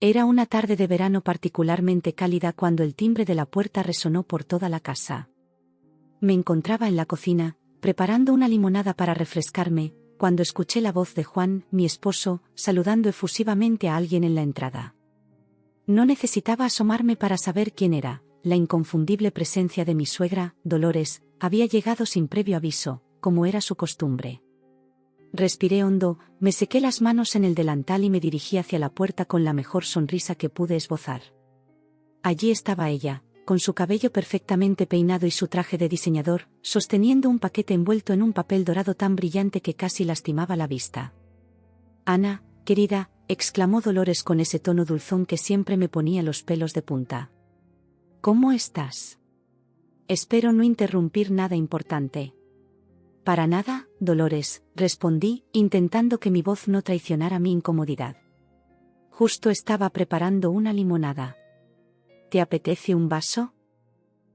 Era una tarde de verano particularmente cálida cuando el timbre de la puerta resonó por toda la casa. Me encontraba en la cocina, preparando una limonada para refrescarme, cuando escuché la voz de Juan, mi esposo, saludando efusivamente a alguien en la entrada. No necesitaba asomarme para saber quién era. La inconfundible presencia de mi suegra, Dolores, había llegado sin previo aviso, como era su costumbre. Respiré hondo, me sequé las manos en el delantal y me dirigí hacia la puerta con la mejor sonrisa que pude esbozar. Allí estaba ella, con su cabello perfectamente peinado y su traje de diseñador, sosteniendo un paquete envuelto en un papel dorado tan brillante que casi lastimaba la vista. «Ana, querida», exclamó Dolores con ese tono dulzón que siempre me ponía los pelos de punta. «¿Cómo estás? Espero no interrumpir nada importante». «Para nada, Dolores», respondí, intentando que mi voz no traicionara mi incomodidad. «Justo estaba preparando una limonada. ¿Te apetece un vaso?»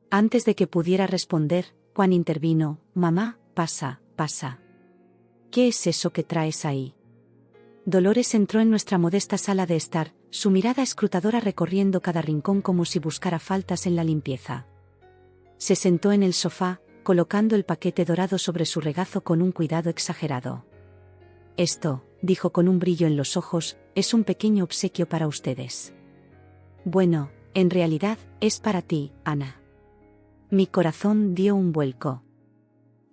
Antes de que pudiera responder, Juan intervino. «Mamá, pasa, pasa. ¿Qué es eso que traes ahí?» Dolores entró en nuestra modesta sala de estar, su mirada escrutadora recorriendo cada rincón como si buscara faltas en la limpieza. Se sentó en el sofá, colocando el paquete dorado sobre su regazo con un cuidado exagerado. «Esto», dijo con un brillo en los ojos, «es un pequeño obsequio para ustedes». «Bueno, en realidad, es para ti, Ana». Mi corazón dio un vuelco.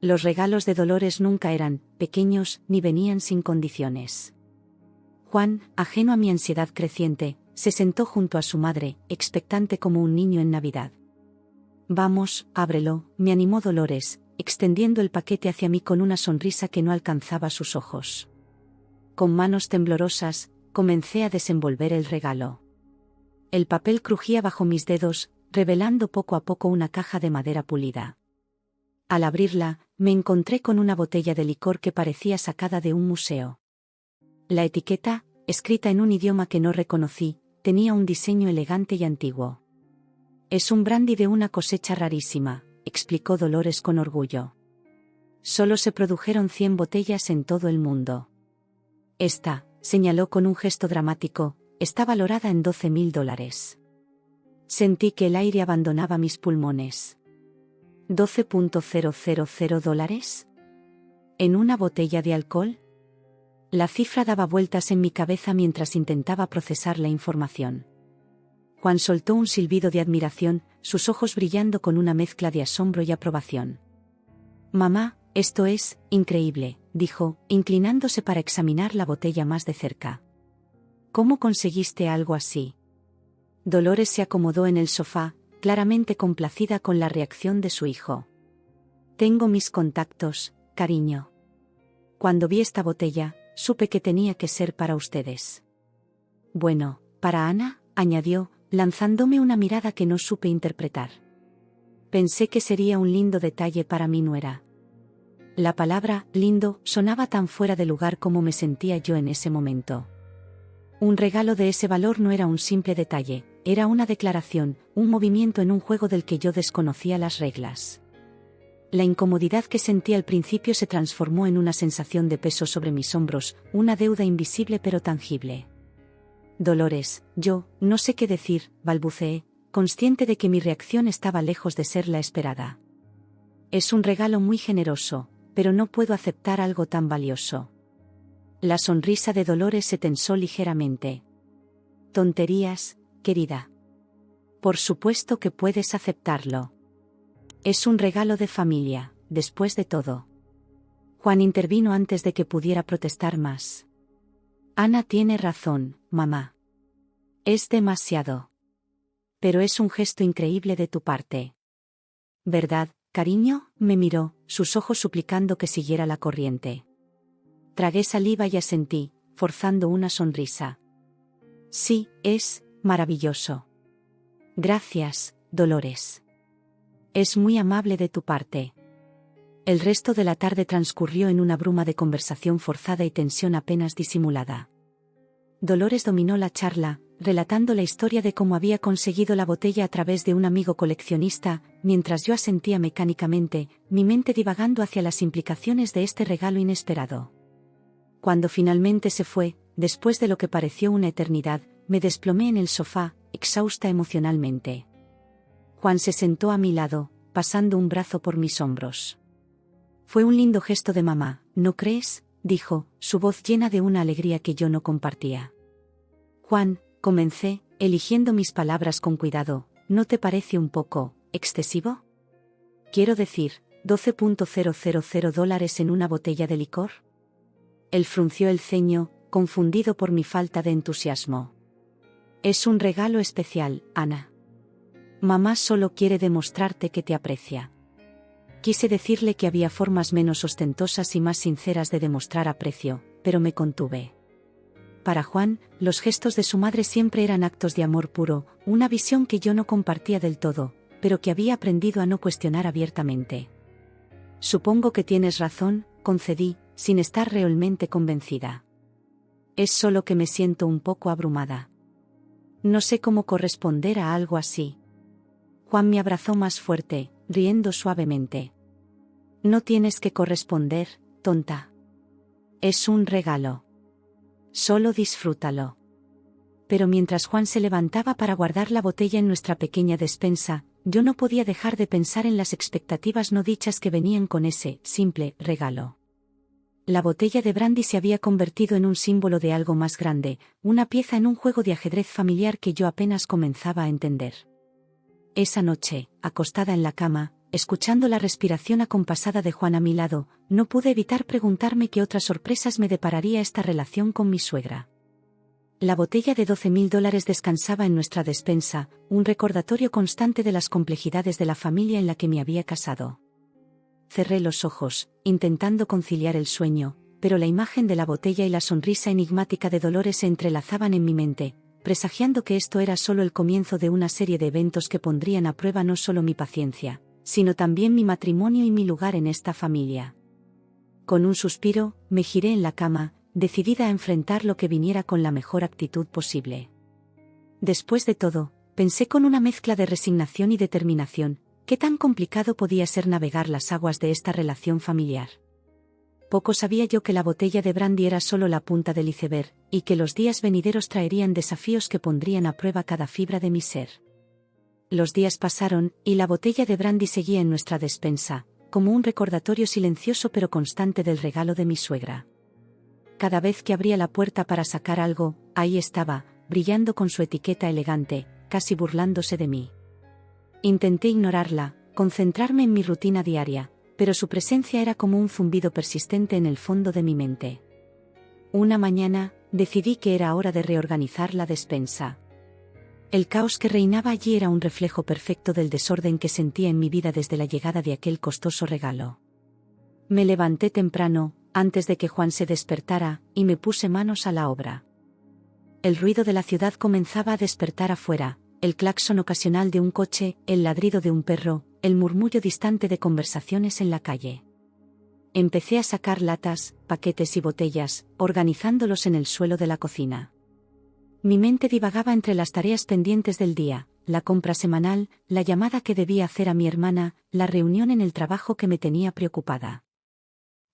Los regalos de Dolores nunca eran pequeños ni venían sin condiciones. Juan, ajeno a mi ansiedad creciente, se sentó junto a su madre, expectante como un niño en Navidad. «Vamos, ábrelo», me animó Dolores, extendiendo el paquete hacia mí con una sonrisa que no alcanzaba sus ojos. Con manos temblorosas, comencé a desenvolver el regalo. El papel crujía bajo mis dedos, revelando poco a poco una caja de madera pulida. Al abrirla, me encontré con una botella de licor que parecía sacada de un museo. La etiqueta, escrita en un idioma que no reconocí, tenía un diseño elegante y antiguo. «Es un brandy de una cosecha rarísima», explicó Dolores con orgullo. «Solo se produjeron 100 botellas en todo el mundo. Esta», señaló con un gesto dramático, «está valorada en $12.000. Sentí que el aire abandonaba mis pulmones. $12.000. ¿En una botella de alcohol?» La cifra daba vueltas en mi cabeza mientras intentaba procesar la información. Juan soltó un silbido de admiración, sus ojos brillando con una mezcla de asombro y aprobación. «Mamá, esto es increíble», dijo, inclinándose para examinar la botella más de cerca. «¿Cómo conseguiste algo así?» Dolores se acomodó en el sofá, claramente complacida con la reacción de su hijo. «Tengo mis contactos, cariño. Cuando vi esta botella, supe que tenía que ser para ustedes». «Bueno, para Ana», añadió, lanzándome una mirada que no supe interpretar. «Pensé que sería un lindo detalle para mi nuera». La palabra «lindo» sonaba tan fuera de lugar como me sentía yo en ese momento. Un regalo de ese valor no era un simple detalle, era una declaración, un movimiento en un juego del que yo desconocía las reglas. La incomodidad que sentí al principio se transformó en una sensación de peso sobre mis hombros, una deuda invisible pero tangible. «Dolores, yo, no sé qué decir», balbuceé, consciente de que mi reacción estaba lejos de ser la esperada. «Es un regalo muy generoso, pero no puedo aceptar algo tan valioso». La sonrisa de Dolores se tensó ligeramente. «Tonterías, querida. Por supuesto que puedes aceptarlo. Es un regalo de familia, después de todo». Juan intervino antes de que pudiera protestar más. «Ana tiene razón, mamá. Es demasiado. Pero es un gesto increíble de tu parte. ¿Verdad, cariño?», me miró, sus ojos suplicando que siguiera la corriente. Tragué saliva y asentí, forzando una sonrisa. «Sí, es maravilloso. Gracias, Dolores. Es muy amable de tu parte». El resto de la tarde transcurrió en una bruma de conversación forzada y tensión apenas disimulada. Dolores dominó la charla, relatando la historia de cómo había conseguido la botella a través de un amigo coleccionista, mientras yo asentía mecánicamente, mi mente divagando hacia las implicaciones de este regalo inesperado. Cuando finalmente se fue, después de lo que pareció una eternidad, me desplomé en el sofá, exhausta emocionalmente. Juan se sentó a mi lado, pasando un brazo por mis hombros. Fue un lindo gesto de mamá, ¿no crees?, dijo, su voz llena de una alegría que yo no compartía. Juan, comencé, eligiendo mis palabras con cuidado, ¿no te parece un poco excesivo? Quiero decir, $12,000 en una botella de licor. Él frunció el ceño, confundido por mi falta de entusiasmo. Es un regalo especial, Ana. Mamá solo quiere demostrarte que te aprecia. Quise decirle que había formas menos ostentosas y más sinceras de demostrar aprecio, pero me contuve. Para Juan, los gestos de su madre siempre eran actos de amor puro, una visión que yo no compartía del todo, pero que había aprendido a no cuestionar abiertamente. Supongo que tienes razón, concedí, sin estar realmente convencida. Es solo que me siento un poco abrumada. No sé cómo corresponder a algo así. Juan me abrazó más fuerte, riendo suavemente. No tienes que corresponder, tonta. Es un regalo. Solo disfrútalo. Pero mientras Juan se levantaba para guardar la botella en nuestra pequeña despensa, yo no podía dejar de pensar en las expectativas no dichas que venían con ese simple regalo. La botella de brandy se había convertido en un símbolo de algo más grande, una pieza en un juego de ajedrez familiar que yo apenas comenzaba a entender. Esa noche, acostada en la cama, escuchando la respiración acompasada de Juan a mi lado, no pude evitar preguntarme qué otras sorpresas me depararía esta relación con mi suegra. La botella de $12,000 descansaba en nuestra despensa, un recordatorio constante de las complejidades de la familia en la que me había casado. Cerré los ojos, intentando conciliar el sueño, pero la imagen de la botella y la sonrisa enigmática de Dolores se entrelazaban en mi mente, presagiando que esto era solo el comienzo de una serie de eventos que pondrían a prueba no solo mi paciencia, sino también mi matrimonio y mi lugar en esta familia. Con un suspiro, me giré en la cama, decidida a enfrentar lo que viniera con la mejor actitud posible. Después de todo, pensé con una mezcla de resignación y determinación, ¿qué tan complicado podía ser navegar las aguas de esta relación familiar? Poco sabía yo que la botella de brandy era solo la punta del iceberg, y que los días venideros traerían desafíos que pondrían a prueba cada fibra de mi ser. Los días pasaron, y la botella de brandy seguía en nuestra despensa, como un recordatorio silencioso pero constante del regalo de mi suegra. Cada vez que abría la puerta para sacar algo, ahí estaba, brillando con su etiqueta elegante, casi burlándose de mí. Intenté ignorarla, concentrarme en mi rutina diaria, pero su presencia era como un zumbido persistente en el fondo de mi mente. Una mañana, decidí que era hora de reorganizar la despensa. El caos que reinaba allí era un reflejo perfecto del desorden que sentía en mi vida desde la llegada de aquel costoso regalo. Me levanté temprano, antes de que Juan se despertara, y me puse manos a la obra. El ruido de la ciudad comenzaba a despertar afuera, el claxon ocasional de un coche, el ladrido de un perro, el murmullo distante de conversaciones en la calle. Empecé a sacar latas, paquetes y botellas, organizándolos en el suelo de la cocina. Mi mente divagaba entre las tareas pendientes del día, la compra semanal, la llamada que debía hacer a mi hermana, la reunión en el trabajo que me tenía preocupada.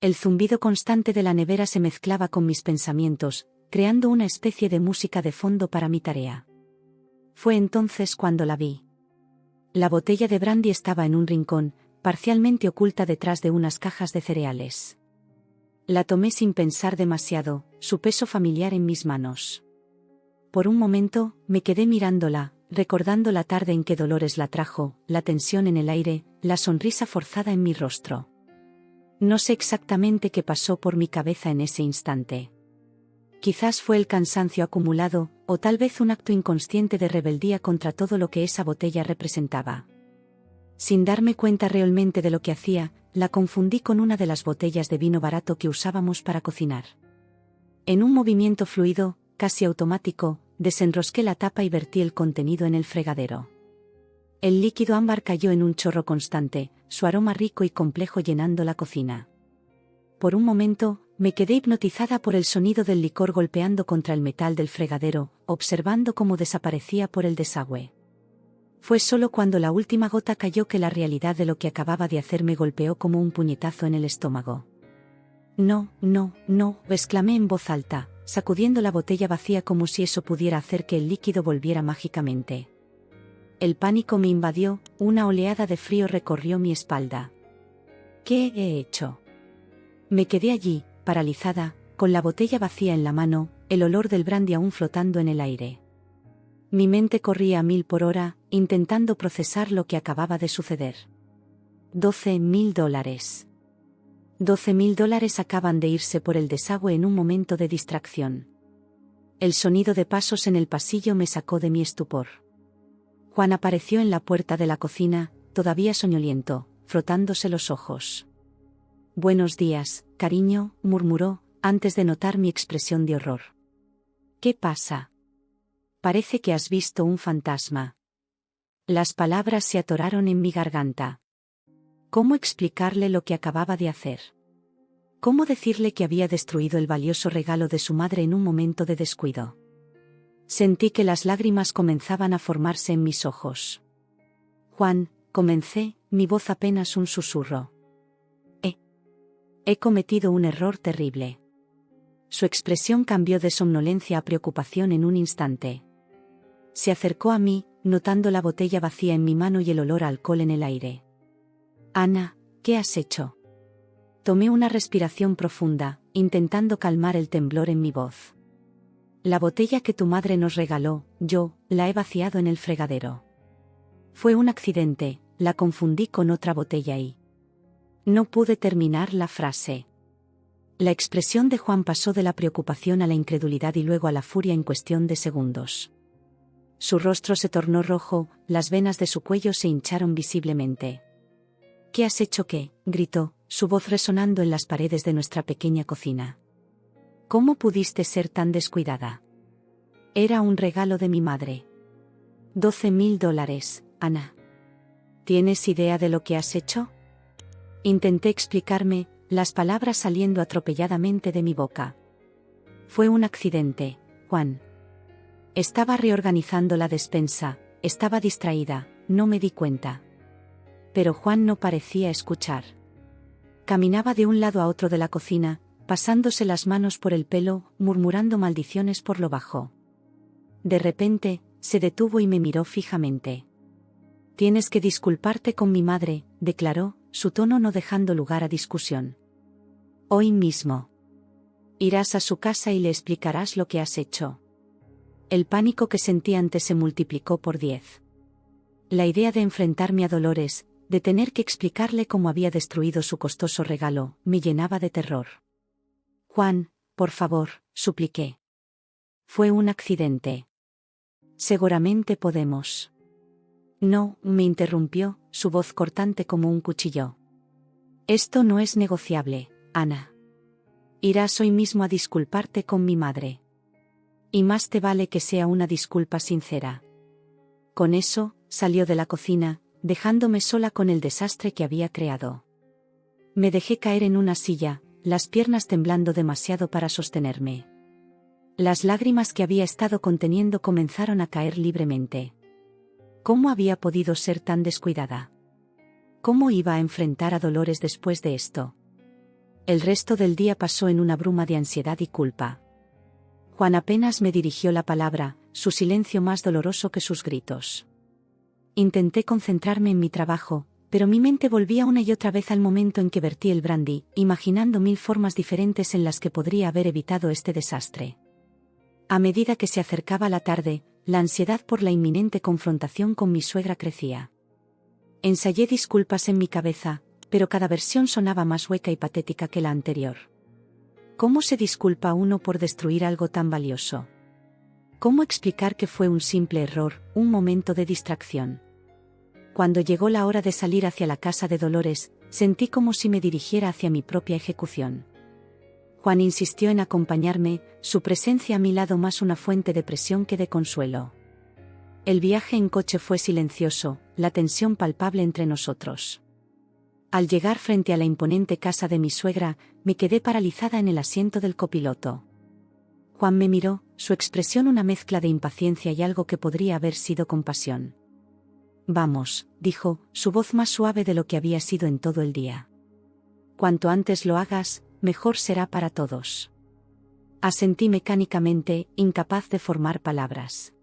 El zumbido constante de la nevera se mezclaba con mis pensamientos, creando una especie de música de fondo para mi tarea. Fue entonces cuando la vi. La botella de brandy estaba en un rincón, parcialmente oculta detrás de unas cajas de cereales. La tomé sin pensar demasiado, su peso familiar en mis manos. Por un momento, me quedé mirándola, recordando la tarde en que Dolores la trajo, la tensión en el aire, la sonrisa forzada en mi rostro. No sé exactamente qué pasó por mi cabeza en ese instante. Quizás fue el cansancio acumulado, o tal vez un acto inconsciente de rebeldía contra todo lo que esa botella representaba. Sin darme cuenta realmente de lo que hacía, la confundí con una de las botellas de vino barato que usábamos para cocinar. En un movimiento fluido, casi automático, desenrosqué la tapa y vertí el contenido en el fregadero. El líquido ámbar cayó en un chorro constante, su aroma rico y complejo llenando la cocina. Por un momento, me quedé hipnotizada por el sonido del licor golpeando contra el metal del fregadero, observando cómo desaparecía por el desagüe. Fue solo cuando la última gota cayó que la realidad de lo que acababa de hacer me golpeó como un puñetazo en el estómago. No, no, no, exclamé en voz alta, sacudiendo la botella vacía como si eso pudiera hacer que el líquido volviera mágicamente. El pánico me invadió, una oleada de frío recorrió mi espalda. ¿Qué he hecho? Me quedé allí, paralizada, con la botella vacía en la mano, el olor del brandy aún flotando en el aire. Mi mente corría a 1000 por hora, intentando procesar lo que acababa de suceder. $12.000. $12.000 acaban de irse por el desagüe en un momento de distracción. El sonido de pasos en el pasillo me sacó de mi estupor. Juan apareció en la puerta de la cocina, todavía soñoliento, frotándose los ojos. «Buenos días, cariño», murmuró, antes de notar mi expresión de horror. «¿Qué pasa? Parece que has visto un fantasma». Las palabras se atoraron en mi garganta. ¿Cómo explicarle lo que acababa de hacer? ¿Cómo decirle que había destruido el valioso regalo de su madre en un momento de descuido? Sentí que las lágrimas comenzaban a formarse en mis ojos. «Juan», comencé, mi voz apenas un susurro. He cometido un error terrible». Su expresión cambió de somnolencia a preocupación en un instante. Se acercó a mí, notando la botella vacía en mi mano y el olor a alcohol en el aire. «Ana, ¿qué has hecho?». Tomé una respiración profunda, intentando calmar el temblor en mi voz. «La botella que tu madre nos regaló, yo, la he vaciado en el fregadero. Fue un accidente, la confundí con otra botella y...». No pude terminar la frase. La expresión de Juan pasó de la preocupación a la incredulidad y luego a la furia en cuestión de segundos. Su rostro se tornó rojo, las venas de su cuello se hincharon visiblemente. «¿Qué has hecho qué?», gritó, su voz resonando en las paredes de nuestra pequeña cocina. «¿Cómo pudiste ser tan descuidada? Era un regalo de mi madre». $12.000, Ana. ¿Tienes idea de lo que has hecho?». Intenté explicarme, las palabras saliendo atropelladamente de mi boca. «Fue un accidente, Juan. Estaba reorganizando la despensa, estaba distraída, no me di cuenta». Pero Juan no parecía escuchar. Caminaba de un lado a otro de la cocina, pasándose las manos por el pelo, murmurando maldiciones por lo bajo. De repente, se detuvo y me miró fijamente. «Tienes que disculparte con mi madre», declaró, su tono no dejando lugar a discusión. «Hoy mismo. Irás a su casa y le explicarás lo que has hecho». El pánico que sentí antes se multiplicó por 10. La idea de enfrentarme a Dolores, de tener que explicarle cómo había destruido su costoso regalo, me llenaba de terror. «Juan, por favor», supliqué. «Fue un accidente. Seguramente podemos». «No», me interrumpió, su voz cortante como un cuchillo. «Esto no es negociable, Ana. Irás hoy mismo a disculparte con mi madre. Y más te vale que sea una disculpa sincera». Con eso, salió de la cocina, dejándome sola con el desastre que había creado. Me dejé caer en una silla, las piernas temblando demasiado para sostenerme. Las lágrimas que había estado conteniendo comenzaron a caer libremente. ¿Cómo había podido ser tan descuidada? ¿Cómo iba a enfrentar a Dolores después de esto? El resto del día pasó en una bruma de ansiedad y culpa. Juan apenas me dirigió la palabra, su silencio más doloroso que sus gritos. Intenté concentrarme en mi trabajo, pero mi mente volvía una y otra vez al momento en que vertí el brandy, imaginando 1000 formas diferentes en las que podría haber evitado este desastre. A medida que se acercaba la tarde, la ansiedad por la inminente confrontación con mi suegra crecía. Ensayé disculpas en mi cabeza, pero cada versión sonaba más hueca y patética que la anterior. ¿Cómo se disculpa uno por destruir algo tan valioso? ¿Cómo explicar que fue un simple error, un momento de distracción? Cuando llegó la hora de salir hacia la casa de Dolores, sentí como si me dirigiera hacia mi propia ejecución. Juan insistió en acompañarme, su presencia a mi lado más una fuente de presión que de consuelo. El viaje en coche fue silencioso, la tensión palpable entre nosotros. Al llegar frente a la imponente casa de mi suegra, me quedé paralizada en el asiento del copiloto. Juan me miró, su expresión una mezcla de impaciencia y algo que podría haber sido compasión. «Vamos», dijo, su voz más suave de lo que había sido en todo el día. «Cuanto antes lo hagas, mejor será para todos». Asentí mecánicamente, incapaz de formar palabras.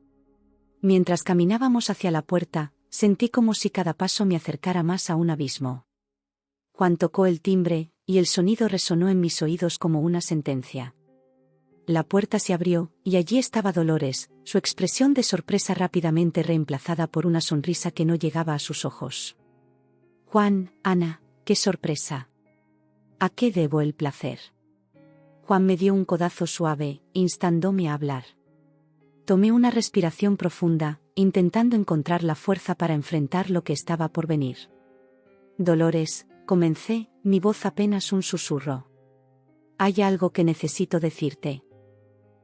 Mientras caminábamos hacia la puerta, sentí como si cada paso me acercara más a un abismo. Juan tocó el timbre, y el sonido resonó en mis oídos como una sentencia. La puerta se abrió, y allí estaba Dolores, su expresión de sorpresa rápidamente reemplazada por una sonrisa que no llegaba a sus ojos. Juan, Ana, qué sorpresa. ¿A qué debo el placer? Juan me dio un codazo suave, instándome a hablar. Tomé una respiración profunda, intentando encontrar la fuerza para enfrentar lo que estaba por venir. Dolores, comencé, mi voz apenas un susurro. Hay algo que necesito decirte.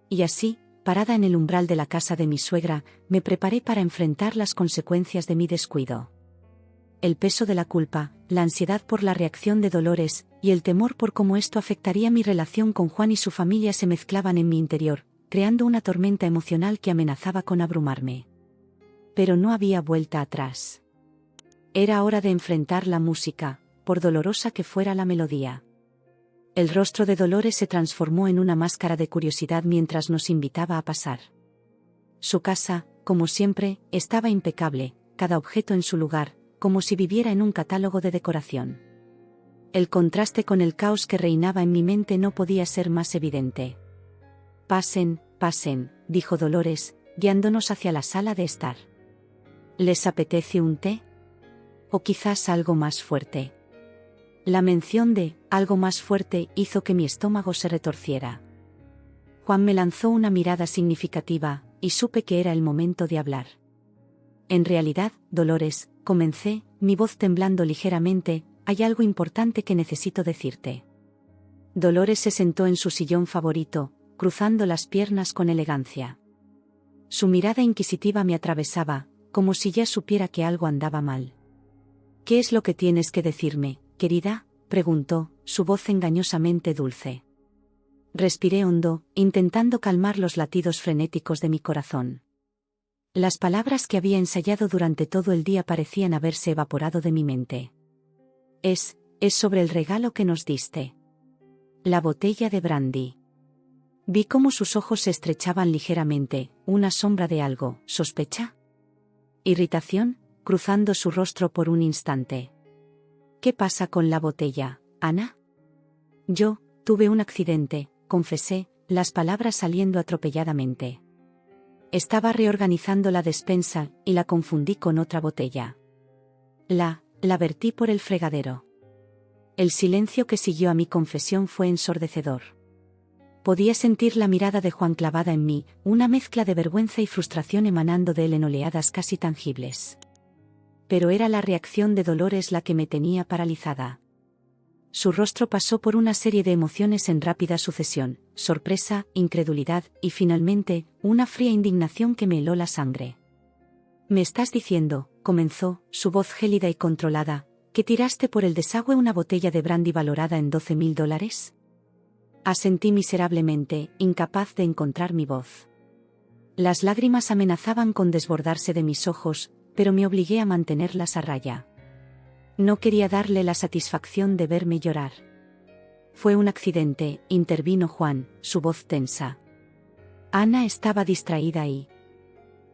Y así, parada en el umbral de la casa de mi suegra, me preparé para enfrentar las consecuencias de mi descuido. El peso de la culpa, la ansiedad por la reacción de Dolores, y el temor por cómo esto afectaría mi relación con Juan y su familia se mezclaban en mi interior, creando una tormenta emocional que amenazaba con abrumarme. Pero no había vuelta atrás. Era hora de enfrentar la música, por dolorosa que fuera la melodía. El rostro de Dolores se transformó en una máscara de curiosidad mientras nos invitaba a pasar. Su casa, como siempre, estaba impecable, cada objeto en su lugar, como si viviera en un catálogo de decoración. El contraste con el caos que reinaba en mi mente no podía ser más evidente. Pasen, pasen, dijo Dolores, guiándonos hacia la sala de estar. ¿Les apetece un té? ¿O quizás algo más fuerte? La mención de algo más fuerte hizo que mi estómago se retorciera. Juan me lanzó una mirada significativa, y supe que era el momento de hablar. En realidad, Dolores, comencé, mi voz temblando ligeramente, hay algo importante que necesito decirte. Dolores se sentó en su sillón favorito, cruzando las piernas con elegancia. Su mirada inquisitiva me atravesaba, como si ya supiera que algo andaba mal. ¿Qué es lo que tienes que decirme, querida?, preguntó, su voz engañosamente dulce. Respiré hondo, intentando calmar los latidos frenéticos de mi corazón. Las palabras que había ensayado durante todo el día parecían haberse evaporado de mi mente. Es sobre el regalo que nos diste. La botella de brandy. Vi cómo sus ojos se estrechaban ligeramente, una sombra de algo, ¿sospecha? Irritación, cruzando su rostro por un instante. ¿Qué pasa con la botella, Ana? Yo, tuve un accidente, confesé, las palabras saliendo atropelladamente. Estaba reorganizando la despensa, y la confundí con otra botella. La vertí por el fregadero. El silencio que siguió a mi confesión fue ensordecedor. Podía sentir la mirada de Juan clavada en mí, una mezcla de vergüenza y frustración emanando de él en oleadas casi tangibles. Pero era la reacción de Dolores la que me tenía paralizada. Su rostro pasó por una serie de emociones en rápida sucesión, sorpresa, incredulidad, y finalmente, una fría indignación que me heló la sangre. «¿Me estás diciendo», comenzó, su voz gélida y controlada, «que tiraste por el desagüe una botella de brandy valorada en $12,000? Asentí miserablemente, incapaz de encontrar mi voz. Las lágrimas amenazaban con desbordarse de mis ojos, pero me obligué a mantenerlas a raya. No quería darle la satisfacción de verme llorar. Fue un accidente, intervino Juan, su voz tensa. Ana estaba distraída y...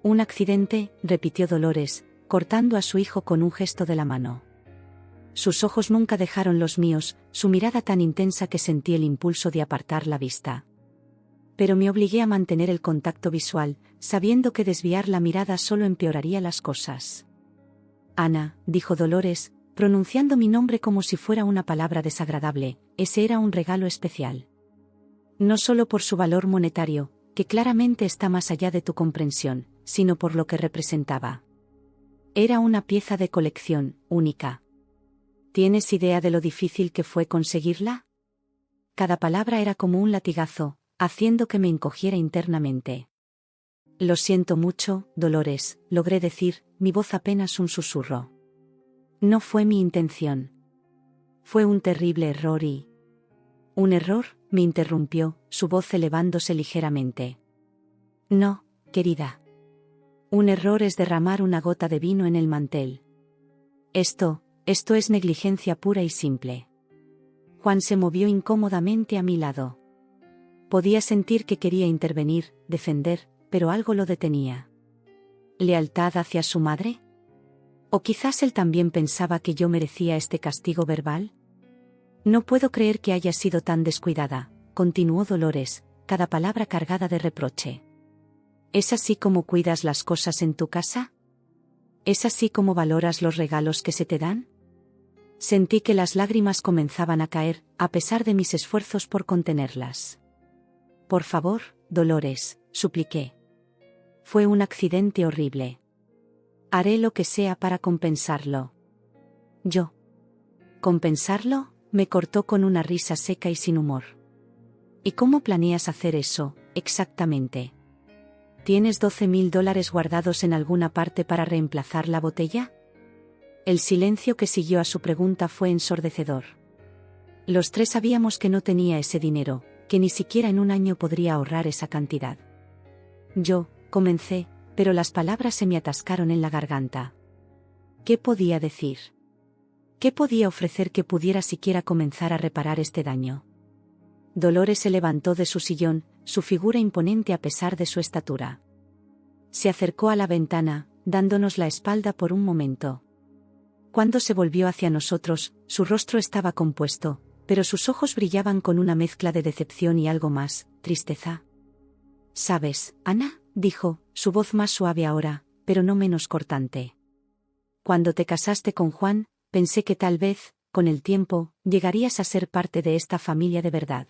Un accidente, repitió Dolores, cortando a su hijo con un gesto de la mano. Sus ojos nunca dejaron los míos, su mirada tan intensa que sentí el impulso de apartar la vista. Pero me obligué a mantener el contacto visual, sabiendo que desviar la mirada solo empeoraría las cosas. Ana, dijo Dolores, pronunciando mi nombre como si fuera una palabra desagradable, ese era un regalo especial. No solo por su valor monetario, que claramente está más allá de tu comprensión, sino por lo que representaba. Era una pieza de colección, única. ¿Tienes idea de lo difícil que fue conseguirla? Cada palabra era como un latigazo, haciendo que me encogiera internamente. Lo siento mucho, Dolores, logré decir, mi voz apenas un susurro. No fue mi intención. Fue un terrible error y... ¿Un error?, me interrumpió, su voz elevándose ligeramente. No, querida. Un error es derramar una gota de vino en el mantel. Esto es negligencia pura y simple. Juan se movió incómodamente a mi lado. Podía sentir que quería intervenir, defender, pero algo lo detenía. ¿Lealtad hacia su madre? ¿O quizás él también pensaba que yo merecía este castigo verbal? No puedo creer que haya sido tan descuidada, continuó Dolores, cada palabra cargada de reproche. ¿Es así como cuidas las cosas en tu casa? ¿Es así como valoras los regalos que se te dan? Sentí que las lágrimas comenzaban a caer, a pesar de mis esfuerzos por contenerlas. Por favor, Dolores, supliqué. Fue un accidente horrible. Haré lo que sea para compensarlo. ¿Yo? ¿Compensarlo? Me cortó con una risa seca y sin humor. ¿Y cómo planeas hacer eso, exactamente? ¿Tienes $12.000 guardados en alguna parte para reemplazar la botella? El silencio que siguió a su pregunta fue ensordecedor. Los tres sabíamos que no tenía ese dinero, que ni siquiera en un año podría ahorrar esa cantidad. Yo, comencé, pero las palabras se me atascaron en la garganta. ¿Qué podía decir? ¿Qué podía ofrecer que pudiera siquiera comenzar a reparar este daño? Dolores se levantó de su sillón, su figura imponente a pesar de su estatura. Se acercó a la ventana, dándonos la espalda por un momento. Cuando se volvió hacia nosotros, su rostro estaba compuesto, pero sus ojos brillaban con una mezcla de decepción y algo más, tristeza. ¿Sabes, Ana?, dijo, su voz más suave ahora, pero no menos cortante. Cuando te casaste con Juan, pensé que tal vez, con el tiempo, llegarías a ser parte de esta familia de verdad.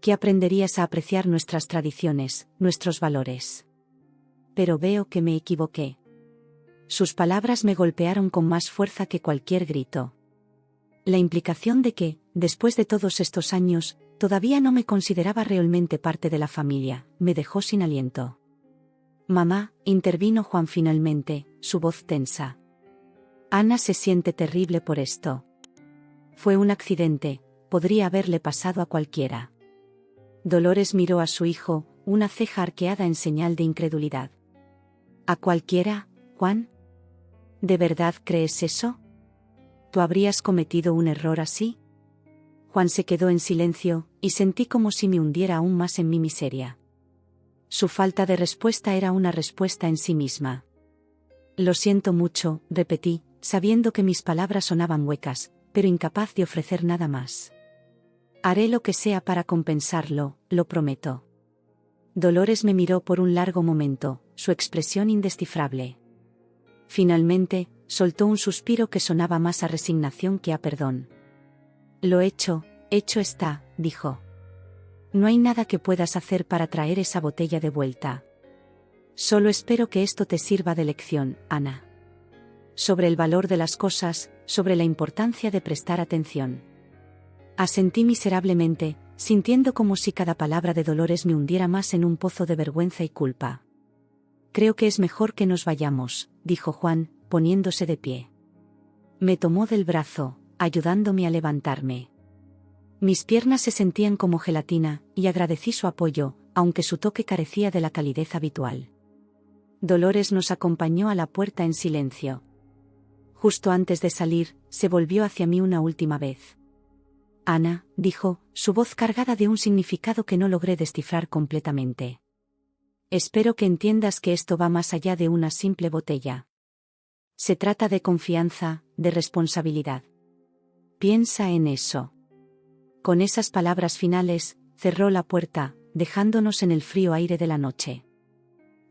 Que aprenderías a apreciar nuestras tradiciones, nuestros valores. Pero veo que me equivoqué. Sus palabras me golpearon con más fuerza que cualquier grito. La implicación de que, después de todos estos años, todavía no me consideraba realmente parte de la familia, me dejó sin aliento. Mamá, intervino Juan finalmente, su voz tensa. Ana se siente terrible por esto. Fue un accidente, podría haberle pasado a cualquiera. Dolores miró a su hijo, una ceja arqueada en señal de incredulidad. ¿A cualquiera, Juan? ¿De verdad crees eso? ¿Tú habrías cometido un error así? Juan se quedó en silencio, y sentí como si me hundiera aún más en mi miseria. Su falta de respuesta era una respuesta en sí misma. Lo siento mucho, repetí, sabiendo que mis palabras sonaban huecas, pero incapaz de ofrecer nada más. Haré lo que sea para compensarlo, lo prometo. Dolores me miró por un largo momento, su expresión indescifrable. Finalmente, soltó un suspiro que sonaba más a resignación que a perdón. Lo hecho está, dijo. No hay nada que puedas hacer para traer esa botella de vuelta. Solo espero que esto te sirva de lección, Ana. Sobre el valor de las cosas, sobre la importancia de prestar atención. Asentí miserablemente, sintiendo como si cada palabra de Dolores me hundiera más en un pozo de vergüenza y culpa. Creo que es mejor que nos vayamos, dijo Juan, poniéndose de pie. Me tomó del brazo, ayudándome a levantarme. Mis piernas se sentían como gelatina, y agradecí su apoyo, aunque su toque carecía de la calidez habitual. Dolores nos acompañó a la puerta en silencio. Justo antes de salir, se volvió hacia mí una última vez. Ana, dijo, su voz cargada de un significado que no logré descifrar completamente. Espero que entiendas que esto va más allá de una simple botella. Se trata de confianza, de responsabilidad. Piensa en eso. Con esas palabras finales, cerró la puerta, dejándonos en el frío aire de la noche.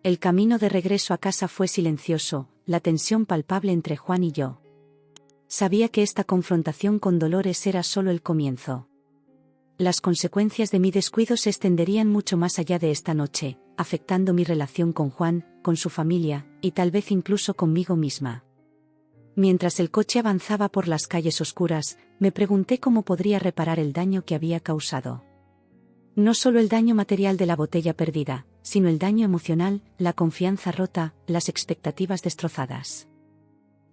El camino de regreso a casa fue silencioso, la tensión palpable entre Juan y yo. Sabía que esta confrontación con Dolores era solo el comienzo. Las consecuencias de mi descuido se extenderían mucho más allá de esta noche, afectando mi relación con Juan, con su familia, y tal vez incluso conmigo misma. Mientras el coche avanzaba por las calles oscuras, me pregunté cómo podría reparar el daño que había causado. No solo el daño material de la botella perdida, sino el daño emocional, la confianza rota, las expectativas destrozadas.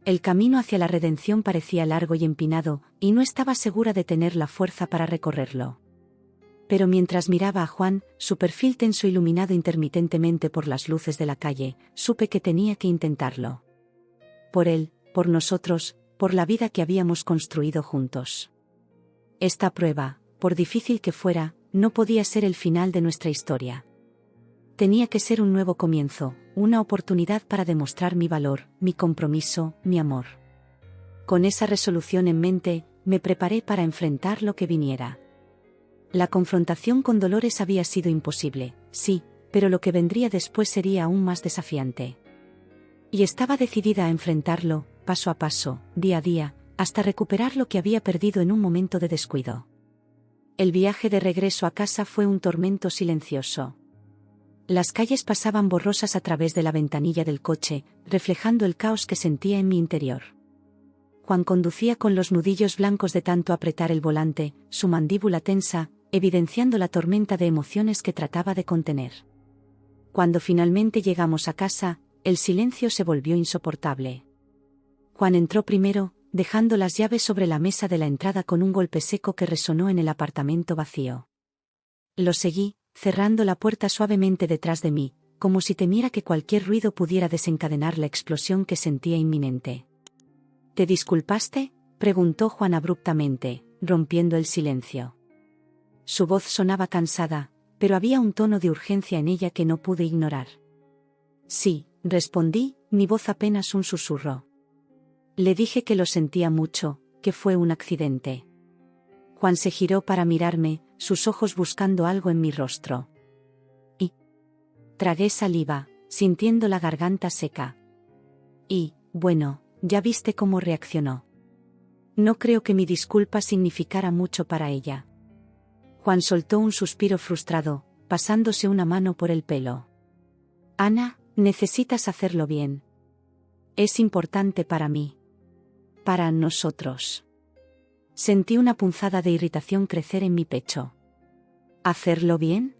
El camino hacia la redención parecía largo y empinado, y no estaba segura de tener la fuerza para recorrerlo. Pero mientras miraba a Juan, su perfil tenso iluminado intermitentemente por las luces de la calle, supe que tenía que intentarlo. Por él, por nosotros, por la vida que habíamos construido juntos. Esta prueba, por difícil que fuera, no podía ser el final de nuestra historia. Tenía que ser un nuevo comienzo, una oportunidad para demostrar mi valor, mi compromiso, mi amor. Con esa resolución en mente, me preparé para enfrentar lo que viniera. La confrontación con Dolores había sido imposible, sí, pero lo que vendría después sería aún más desafiante. Y estaba decidida a enfrentarlo, paso a paso, día a día, hasta recuperar lo que había perdido en un momento de descuido. El viaje de regreso a casa fue un tormento silencioso. Las calles pasaban borrosas a través de la ventanilla del coche, reflejando el caos que sentía en mi interior. Juan conducía con los nudillos blancos de tanto apretar el volante, su mandíbula tensa, evidenciando la tormenta de emociones que trataba de contener. Cuando finalmente llegamos a casa, el silencio se volvió insoportable. Juan entró primero, dejando las llaves sobre la mesa de la entrada con un golpe seco que resonó en el apartamento vacío. Lo seguí, cerrando la puerta suavemente detrás de mí, como si temiera que cualquier ruido pudiera desencadenar la explosión que sentía inminente. ¿Te disculpaste?, preguntó Juan abruptamente, rompiendo el silencio. Su voz sonaba cansada, pero había un tono de urgencia en ella que no pude ignorar. Sí, respondí, mi voz apenas un susurro. Le dije que lo sentía mucho, que fue un accidente. Juan se giró para mirarme, sus ojos buscando algo en mi rostro. Y tragué saliva, sintiendo la garganta seca. Y, bueno, ya viste cómo reaccionó. No creo que mi disculpa significara mucho para ella. Juan soltó un suspiro frustrado, pasándose una mano por el pelo. Ana, necesitas hacerlo bien. Es importante para mí. Para nosotros. Sentí una punzada de irritación crecer en mi pecho. ¿Hacerlo bien?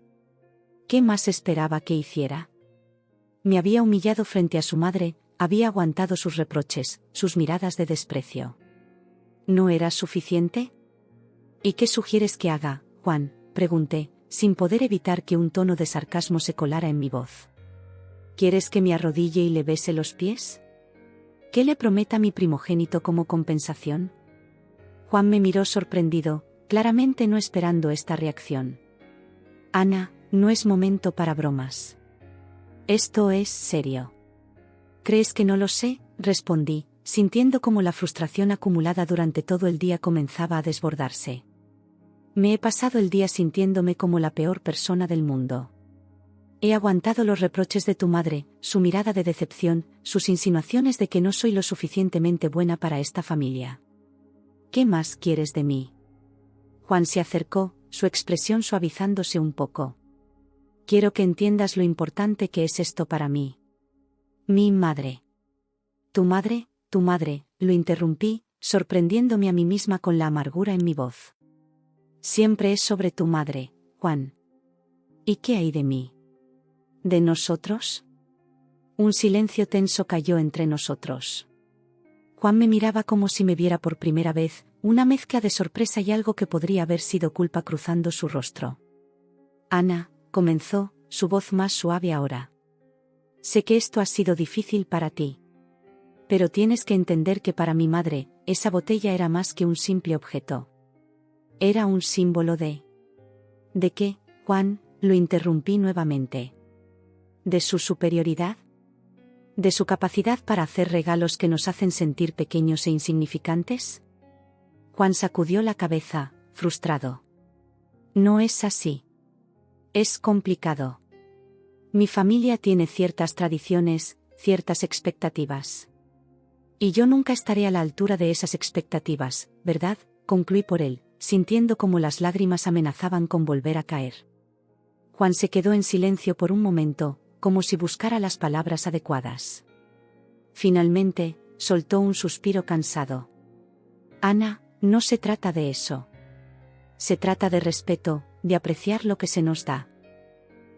¿Qué más esperaba que hiciera? Me había humillado frente a su madre, había aguantado sus reproches, sus miradas de desprecio. ¿No era suficiente? ¿Y qué sugieres que haga, Juan?, pregunté, sin poder evitar que un tono de sarcasmo se colara en mi voz. ¿Quieres que me arrodille y le bese los pies? ¿Qué le prometa mi primogénito como compensación? Juan me miró sorprendido, claramente no esperando esta reacción. Ana, no es momento para bromas. Esto es serio. ¿Crees que no lo sé?, respondí, sintiendo como la frustración acumulada durante todo el día comenzaba a desbordarse. Me he pasado el día sintiéndome como la peor persona del mundo. He aguantado los reproches de tu madre, su mirada de decepción, sus insinuaciones de que no soy lo suficientemente buena para esta familia. ¿Qué más quieres de mí? Juan se acercó, su expresión suavizándose un poco. Quiero que entiendas lo importante que es esto para mí. Mi madre. ¿Tu madre? ¿Tu madre?, lo interrumpí, sorprendiéndome a mí misma con la amargura en mi voz. Siempre es sobre tu madre, Juan. ¿Y qué hay de mí? ¿De nosotros? Un silencio tenso cayó entre nosotros. Juan me miraba como si me viera por primera vez, una mezcla de sorpresa y algo que podría haber sido culpa cruzando su rostro. Ana, comenzó, su voz más suave ahora. Sé que esto ha sido difícil para ti. Pero tienes que entender que para mi madre, esa botella era más que un simple objeto. Era un símbolo de... ¿De qué, Juan?, lo interrumpí nuevamente. ¿De su superioridad? ¿De su capacidad para hacer regalos que nos hacen sentir pequeños e insignificantes? Juan sacudió la cabeza, frustrado. No es así. Es complicado. Mi familia tiene ciertas tradiciones, ciertas expectativas. Y yo nunca estaré a la altura de esas expectativas, ¿verdad?, concluí por él, sintiendo como las lágrimas amenazaban con volver a caer. Juan se quedó en silencio por un momento, como si buscara las palabras adecuadas. Finalmente, soltó un suspiro cansado. Ana, no se trata de eso. Se trata de respeto, de apreciar lo que se nos da.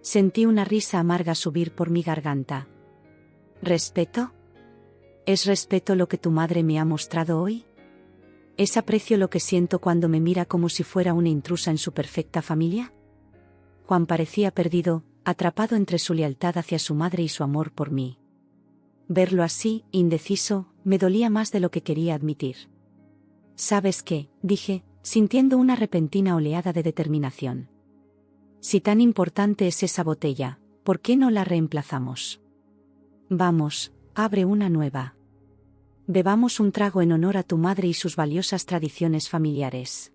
Sentí una risa amarga subir por mi garganta. ¿Respeto? ¿Es respeto lo que tu madre me ha mostrado hoy? ¿Es aprecio lo que siento cuando me mira como si fuera una intrusa en su perfecta familia? Juan parecía perdido, atrapado entre su lealtad hacia su madre y su amor por mí. Verlo así, indeciso, me dolía más de lo que quería admitir. ¿Sabes qué?, dije, sintiendo una repentina oleada de determinación. Si tan importante es esa botella, ¿por qué no la reemplazamos? Vamos, abre una nueva. Bebamos un trago en honor a tu madre y sus valiosas tradiciones familiares.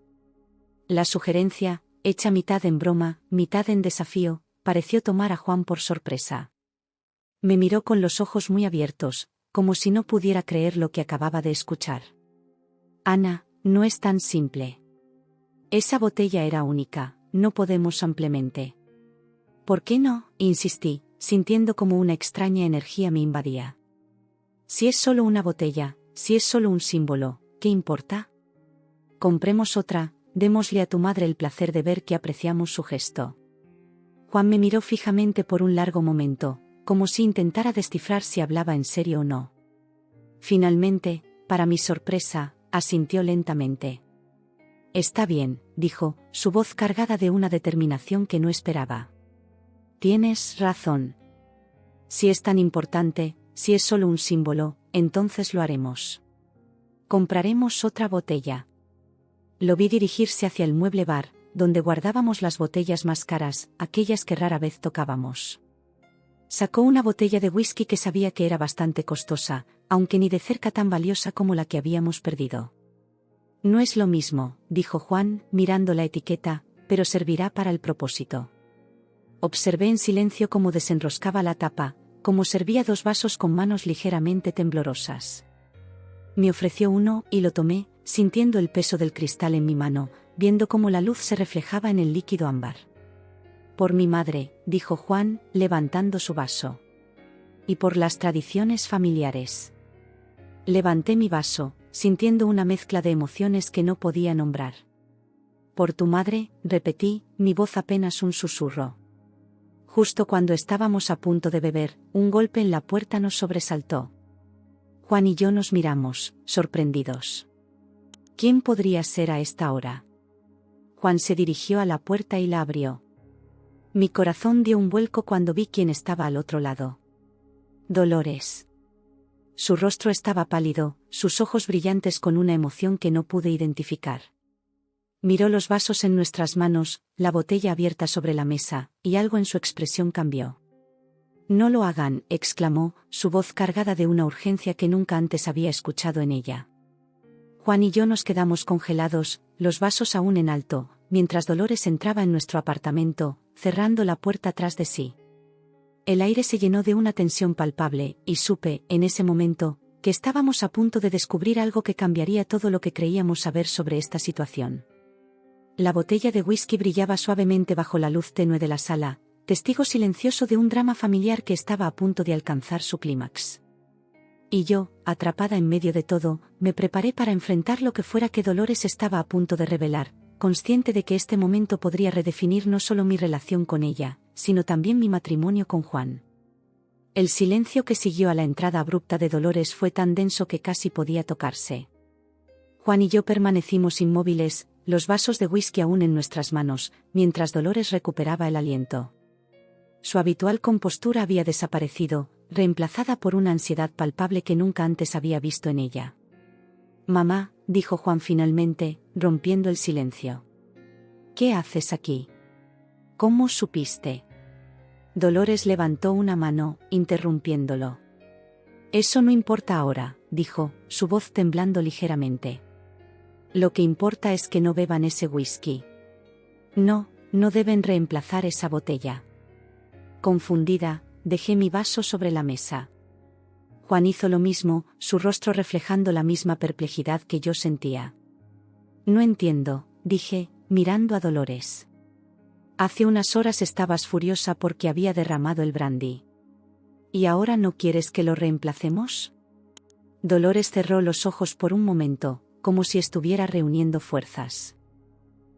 La sugerencia, hecha mitad en broma, mitad en desafío, pareció tomar a Juan por sorpresa. Me miró con los ojos muy abiertos, como si no pudiera creer lo que acababa de escuchar. Ana, no es tan simple. Esa botella era única, no podemos ampliamente. ¿Por qué no? Insistí, sintiendo como una extraña energía me invadía. Si es solo una botella, si es solo un símbolo, ¿qué importa? Compremos otra, démosle a tu madre el placer de ver que apreciamos su gesto. Juan me miró fijamente por un largo momento, como si intentara descifrar si hablaba en serio o no. Finalmente, para mi sorpresa, asintió lentamente. Está bien, dijo, su voz cargada de una determinación que no esperaba. Tienes razón. Si es tan importante, si es solo un símbolo, entonces lo haremos. Compraremos otra botella. Lo vi dirigirse hacia el mueble bar, donde guardábamos las botellas más caras, aquellas que rara vez tocábamos. Sacó una botella de whisky que sabía que era bastante costosa, aunque ni de cerca tan valiosa como la que habíamos perdido. No es lo mismo, dijo Juan, mirando la etiqueta, pero servirá para el propósito. Observé en silencio cómo desenroscaba la tapa, cómo servía 2 vasos con manos ligeramente temblorosas. Me ofreció uno y lo tomé, sintiendo el peso del cristal en mi mano, viendo cómo la luz se reflejaba en el líquido ámbar. Por mi madre, dijo Juan, levantando su vaso. Y por las tradiciones familiares. Levanté mi vaso, sintiendo una mezcla de emociones que no podía nombrar. Por tu madre, repetí, mi voz apenas un susurro. Justo cuando estábamos a punto de beber, un golpe en la puerta nos sobresaltó. Juan y yo nos miramos, sorprendidos. ¿Quién podría ser a esta hora? Juan se dirigió a la puerta y la abrió. Mi corazón dio un vuelco cuando vi quién estaba al otro lado. Dolores. Su rostro estaba pálido, sus ojos brillantes con una emoción que no pude identificar. Miró los vasos en nuestras manos, la botella abierta sobre la mesa, y algo en su expresión cambió. No lo hagan, exclamó, su voz cargada de una urgencia que nunca antes había escuchado en ella. Juan y yo nos quedamos congelados, los vasos aún en alto, mientras Dolores entraba en nuestro apartamento, cerrando la puerta tras de sí. El aire se llenó de una tensión palpable, y supe, en ese momento, que estábamos a punto de descubrir algo que cambiaría todo lo que creíamos saber sobre esta situación. La botella de whisky brillaba suavemente bajo la luz tenue de la sala, testigo silencioso de un drama familiar que estaba a punto de alcanzar su clímax. Y yo, atrapada en medio de todo, me preparé para enfrentar lo que fuera que Dolores estaba a punto de revelar, consciente de que este momento podría redefinir no solo mi relación con ella, sino también mi matrimonio con Juan. El silencio que siguió a la entrada abrupta de Dolores fue tan denso que casi podía tocarse. Juan y yo permanecimos inmóviles, los vasos de whisky aún en nuestras manos, mientras Dolores recuperaba el aliento. Su habitual compostura había desaparecido, reemplazada por una ansiedad palpable que nunca antes había visto en ella. «Mamá», dijo Juan finalmente, rompiendo el silencio. «¿Qué haces aquí? ¿Cómo supiste?» Dolores levantó una mano, interrumpiéndolo. «Eso no importa ahora», dijo, su voz temblando ligeramente. «Lo que importa es que no beban ese whisky. No, no deben reemplazar esa botella». Confundida, dejé mi vaso sobre la mesa. Juan hizo lo mismo, su rostro reflejando la misma perplejidad que yo sentía. «No entiendo», dije, mirando a Dolores. «Hace unas horas estabas furiosa porque había derramado el brandy. ¿Y ahora no quieres que lo reemplacemos?» Dolores cerró los ojos por un momento, como si estuviera reuniendo fuerzas.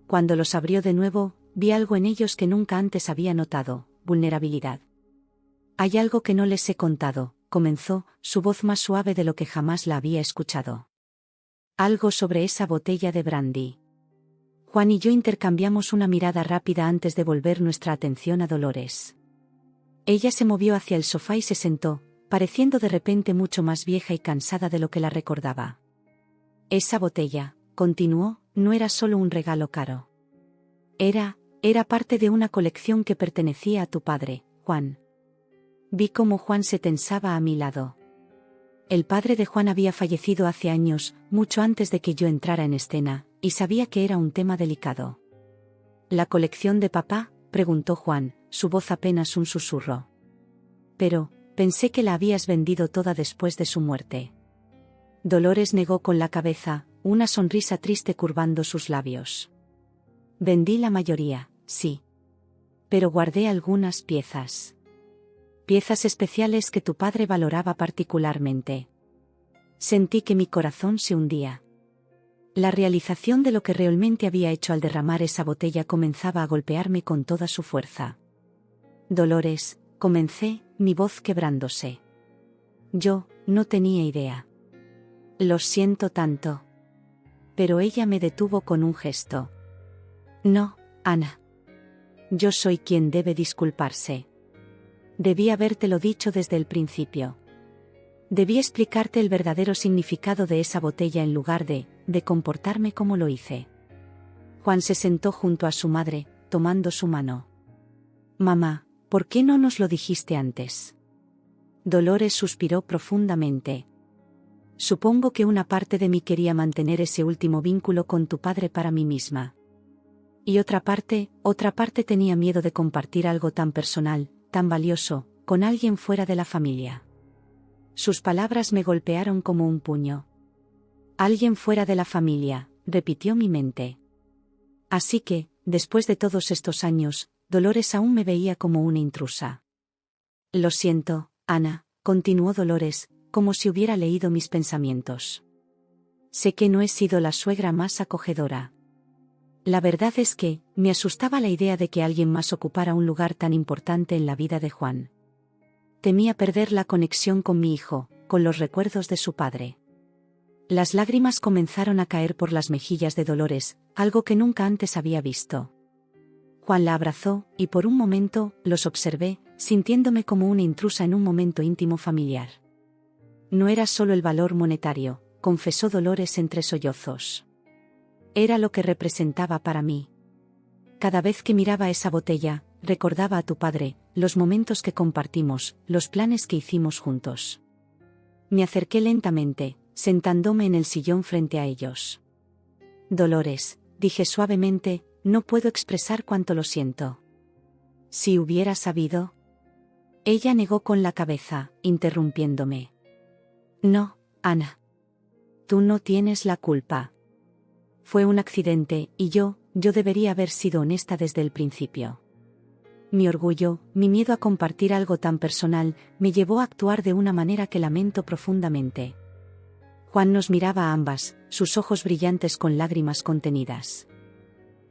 Cuando los abrió de nuevo, vi algo en ellos que nunca antes había notado: vulnerabilidad. «Hay algo que no les he contado», comenzó, su voz más suave de lo que jamás la había escuchado. «Algo sobre esa botella de brandy». Juan y yo intercambiamos una mirada rápida antes de volver nuestra atención a Dolores. Ella se movió hacia el sofá y se sentó, pareciendo de repente mucho más vieja y cansada de lo que la recordaba. «Esa botella», continuó, «no era solo un regalo caro. Era Era parte de una colección que pertenecía a tu padre, Juan. Vi cómo Juan se tensaba a mi lado. El padre de Juan había fallecido hace años, mucho antes de que yo entrara en escena, y sabía que era un tema delicado. ¿La colección de papá?, preguntó Juan, su voz apenas un susurro. Pero, pensé que la habías vendido toda después de su muerte. Dolores negó con la cabeza, una sonrisa triste curvando sus labios. Vendí la mayoría, sí. Pero guardé algunas piezas. Piezas especiales que tu padre valoraba particularmente. Sentí que mi corazón se hundía. La realización de lo que realmente había hecho al derramar esa botella comenzaba a golpearme con toda su fuerza. Dolores, comencé, mi voz quebrándose. Yo, no tenía idea. Lo siento tanto. Pero ella me detuvo con un gesto. No, Ana. Yo soy quien debe disculparse. Debí habértelo dicho desde el principio. Debí explicarte el verdadero significado de esa botella en lugar de comportarme como lo hice. Juan se sentó junto a su madre, tomando su mano. Mamá, ¿por qué no nos lo dijiste antes? Dolores suspiró profundamente. Supongo que una parte de mí quería mantener ese último vínculo con tu padre para mí misma. Y otra parte tenía miedo de compartir algo tan personal, tan valioso, con alguien fuera de la familia. Sus palabras me golpearon como un puño. Alguien fuera de la familia, repitió mi mente. Así que, después de todos estos años, Dolores aún me veía como una intrusa. Lo siento, Ana, continuó Dolores, como si hubiera leído mis pensamientos. Sé que no he sido la suegra más acogedora. La verdad es que, me asustaba la idea de que alguien más ocupara un lugar tan importante en la vida de Juan. Temía perder la conexión con mi hijo, con los recuerdos de su padre. Las lágrimas comenzaron a caer por las mejillas de Dolores, algo que nunca antes había visto. Juan la abrazó, y por un momento, los observé, sintiéndome como una intrusa en un momento íntimo familiar. No era solo el valor monetario, confesó Dolores entre sollozos. Era lo que representaba para mí. Cada vez que miraba esa botella, recordaba a tu padre, los momentos que compartimos, los planes que hicimos juntos. Me acerqué lentamente, sentándome en el sillón frente a ellos. Dolores, dije suavemente, no puedo expresar cuánto lo siento. Si hubiera sabido. Ella negó con la cabeza, interrumpiéndome. No, Ana. Tú no tienes la culpa. Fue un accidente, y yo debería haber sido honesta desde el principio. Mi orgullo, mi miedo a compartir algo tan personal, me llevó a actuar de una manera que lamento profundamente. Juan nos miraba a ambas, sus ojos brillantes con lágrimas contenidas.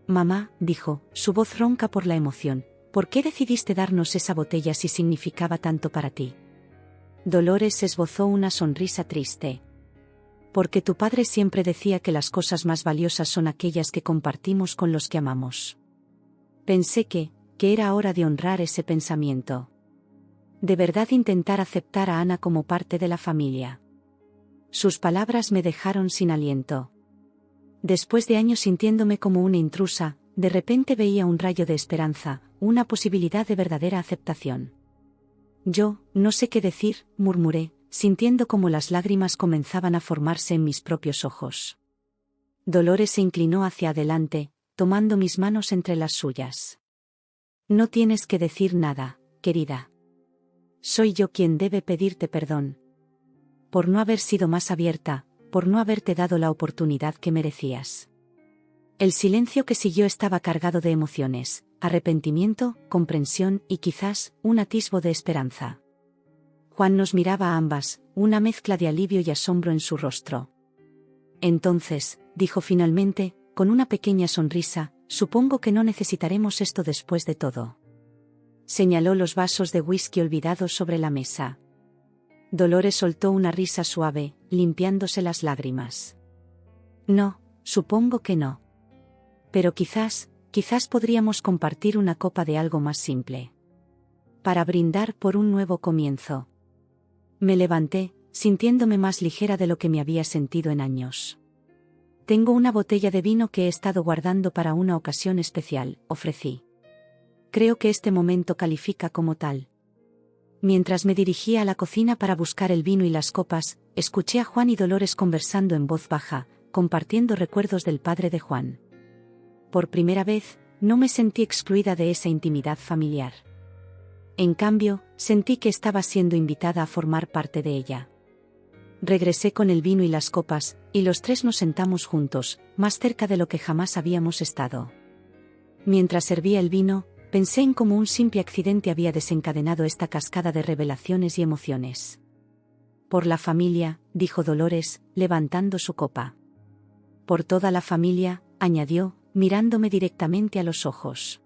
Mamá, dijo, su voz ronca por la emoción, ¿por qué decidiste darnos esa botella si significaba tanto para ti? Dolores esbozó una sonrisa triste. Porque tu padre siempre decía que las cosas más valiosas son aquellas que compartimos con los que amamos. Pensé que era hora de honrar ese pensamiento. De verdad intentar aceptar a Ana como parte de la familia. Sus palabras me dejaron sin aliento. Después de años sintiéndome como una intrusa, de repente veía un rayo de esperanza, una posibilidad de verdadera aceptación. Yo, no sé qué decir, murmuré, sintiendo como las lágrimas comenzaban a formarse en mis propios ojos. Dolores se inclinó hacia adelante, tomando mis manos entre las suyas. No tienes que decir nada, querida. Soy yo quien debe pedirte perdón. Por no haber sido más abierta, por no haberte dado la oportunidad que merecías. El silencio que siguió estaba cargado de emociones, arrepentimiento, comprensión y quizás, un atisbo de esperanza. Juan nos miraba a ambas, una mezcla de alivio y asombro en su rostro. Entonces, dijo finalmente, con una pequeña sonrisa, supongo que no necesitaremos esto después de todo. Señaló los vasos de whisky olvidados sobre la mesa. Dolores soltó una risa suave, limpiándose las lágrimas. No, supongo que no. Pero quizás podríamos compartir una copa de algo más simple. Para brindar por un nuevo comienzo. Me levanté, sintiéndome más ligera de lo que me había sentido en años. Tengo una botella de vino que he estado guardando para una ocasión especial, ofrecí. Creo que este momento califica como tal. Mientras me dirigía a la cocina para buscar el vino y las copas, escuché a Juan y Dolores conversando en voz baja, compartiendo recuerdos del padre de Juan. Por primera vez, no me sentí excluida de esa intimidad familiar. En cambio, sentí que estaba siendo invitada a formar parte de ella. Regresé con el vino y las copas, y los tres nos sentamos juntos, más cerca de lo que jamás habíamos estado. Mientras servía el vino, pensé en cómo un simple accidente había desencadenado esta cascada de revelaciones y emociones. Por la familia, dijo Dolores, levantando su copa. Por toda la familia, añadió, mirándome directamente a los ojos.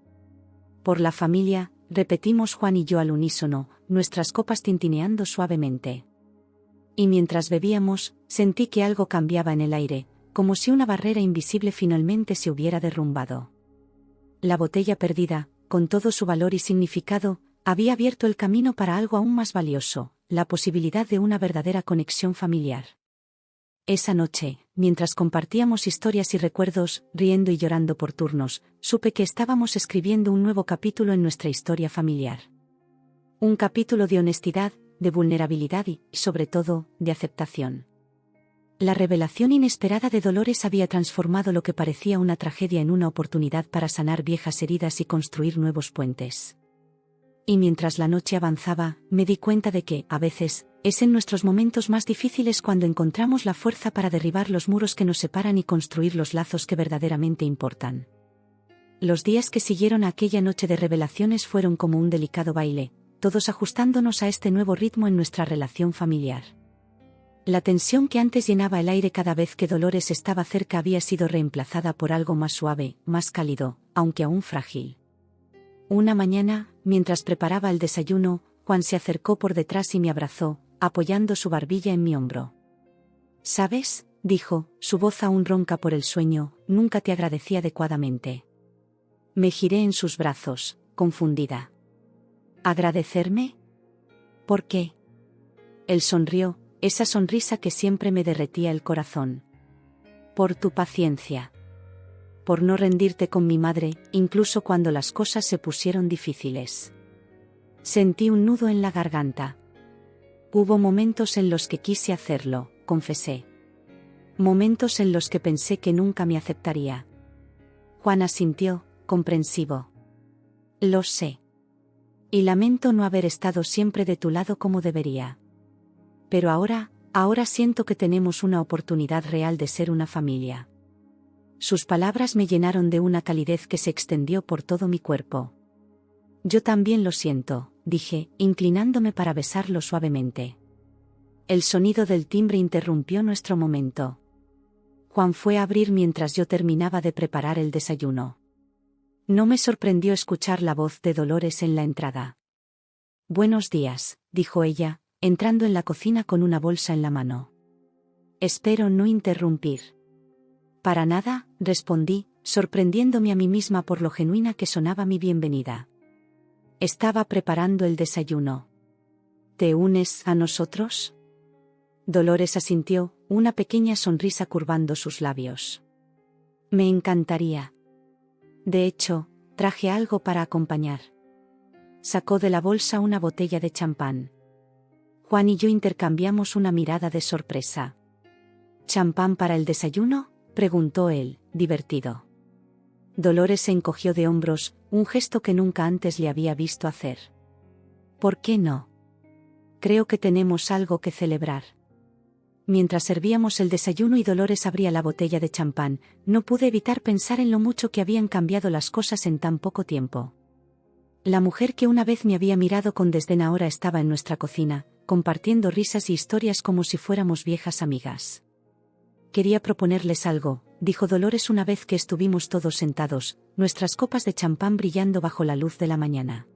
Por la familia, repetimos Juan y yo al unísono, nuestras copas tintineando suavemente. Y mientras bebíamos, sentí que algo cambiaba en el aire, como si una barrera invisible finalmente se hubiera derrumbado. La botella perdida, con todo su valor y significado, había abierto el camino para algo aún más valioso, la posibilidad de una verdadera conexión familiar. Esa noche, mientras compartíamos historias y recuerdos, riendo y llorando por turnos, supe que estábamos escribiendo un nuevo capítulo en nuestra historia familiar. Un capítulo de honestidad, de vulnerabilidad y, sobre todo, de aceptación. La revelación inesperada de Dolores había transformado lo que parecía una tragedia en una oportunidad para sanar viejas heridas y construir nuevos puentes. Y mientras la noche avanzaba, me di cuenta de que, a veces, es en nuestros momentos más difíciles cuando encontramos la fuerza para derribar los muros que nos separan y construir los lazos que verdaderamente importan. Los días que siguieron a aquella noche de revelaciones fueron como un delicado baile, todos ajustándonos a este nuevo ritmo en nuestra relación familiar. La tensión que antes llenaba el aire cada vez que Dolores estaba cerca había sido reemplazada por algo más suave, más cálido, aunque aún frágil. Una mañana, mientras preparaba el desayuno, Juan se acercó por detrás y me abrazó, apoyando su barbilla en mi hombro. «¿Sabes?», dijo, su voz aún ronca por el sueño, «nunca te agradecí adecuadamente». Me giré en sus brazos, confundida. ¿Agradecerme? ¿Por qué? Él sonrió, esa sonrisa que siempre me derretía el corazón. Por tu paciencia. Por no rendirte con mi madre, incluso cuando las cosas se pusieron difíciles. Sentí un nudo en la garganta. Hubo momentos en los que quise hacerlo, confesé. Momentos en los que pensé que nunca me aceptaría. Juan asintió, comprensivo. Lo sé. Y lamento no haber estado siempre de tu lado como debería. Pero ahora siento que tenemos una oportunidad real de ser una familia. Sus palabras me llenaron de una calidez que se extendió por todo mi cuerpo. Yo también lo siento, dije, inclinándome para besarlo suavemente. El sonido del timbre interrumpió nuestro momento. Juan fue a abrir mientras yo terminaba de preparar el desayuno. No me sorprendió escuchar la voz de Dolores en la entrada. «Buenos días», dijo ella, entrando en la cocina con una bolsa en la mano. «Espero no interrumpir». «Para nada», respondí, sorprendiéndome a mí misma por lo genuina que sonaba mi bienvenida. Estaba preparando el desayuno. «¿Te unes a nosotros?» Dolores asintió, una pequeña sonrisa curvando sus labios. «Me encantaría. De hecho, traje algo para acompañar». Sacó de la bolsa una botella de champán. Juan y yo intercambiamos una mirada de sorpresa. «¿Champán para el desayuno?», preguntó él, divertido. Dolores se encogió de hombros, un gesto que nunca antes le había visto hacer. «¿Por qué no? Creo que tenemos algo que celebrar». Mientras servíamos el desayuno y Dolores abría la botella de champán, no pude evitar pensar en lo mucho que habían cambiado las cosas en tan poco tiempo. La mujer que una vez me había mirado con desdén ahora estaba en nuestra cocina, compartiendo risas y historias como si fuéramos viejas amigas. «Quería proponerles algo», dijo Dolores una vez que estuvimos todos sentados, nuestras copas de champán brillando bajo la luz de la mañana.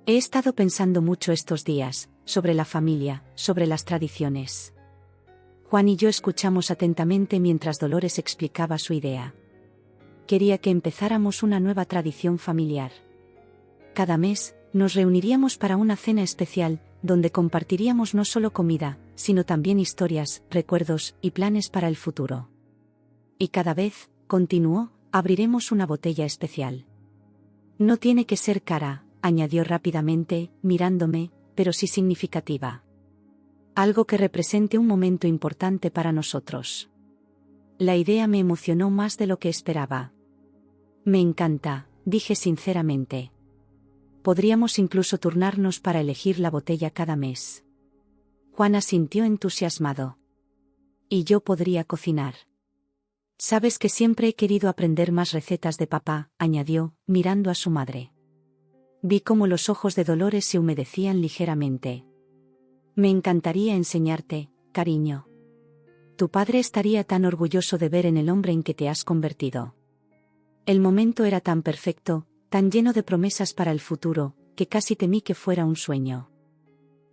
«He estado pensando mucho estos días, sobre la familia, sobre las tradiciones». Juan y yo escuchamos atentamente mientras Dolores explicaba su idea. Quería que empezáramos una nueva tradición familiar. Cada mes, nos reuniríamos para una cena especial, donde compartiríamos no solo comida, sino también historias, recuerdos y planes para el futuro. Y cada vez, continuó, abriremos una botella especial. No tiene que ser cara, añadió rápidamente, mirándome, pero sí significativa. Algo que represente un momento importante para nosotros. La idea me emocionó más de lo que esperaba. Me encanta, dije sinceramente. Podríamos incluso turnarnos para elegir la botella cada mes. Juan asintió entusiasmado. Y yo podría cocinar. Sabes que siempre he querido aprender más recetas de papá, añadió, mirando a su madre. Vi cómo los ojos de Dolores se humedecían ligeramente. Me encantaría enseñarte, cariño. Tu padre estaría tan orgulloso de ver en el hombre en que te has convertido. El momento era tan perfecto, tan lleno de promesas para el futuro, que casi temí que fuera un sueño.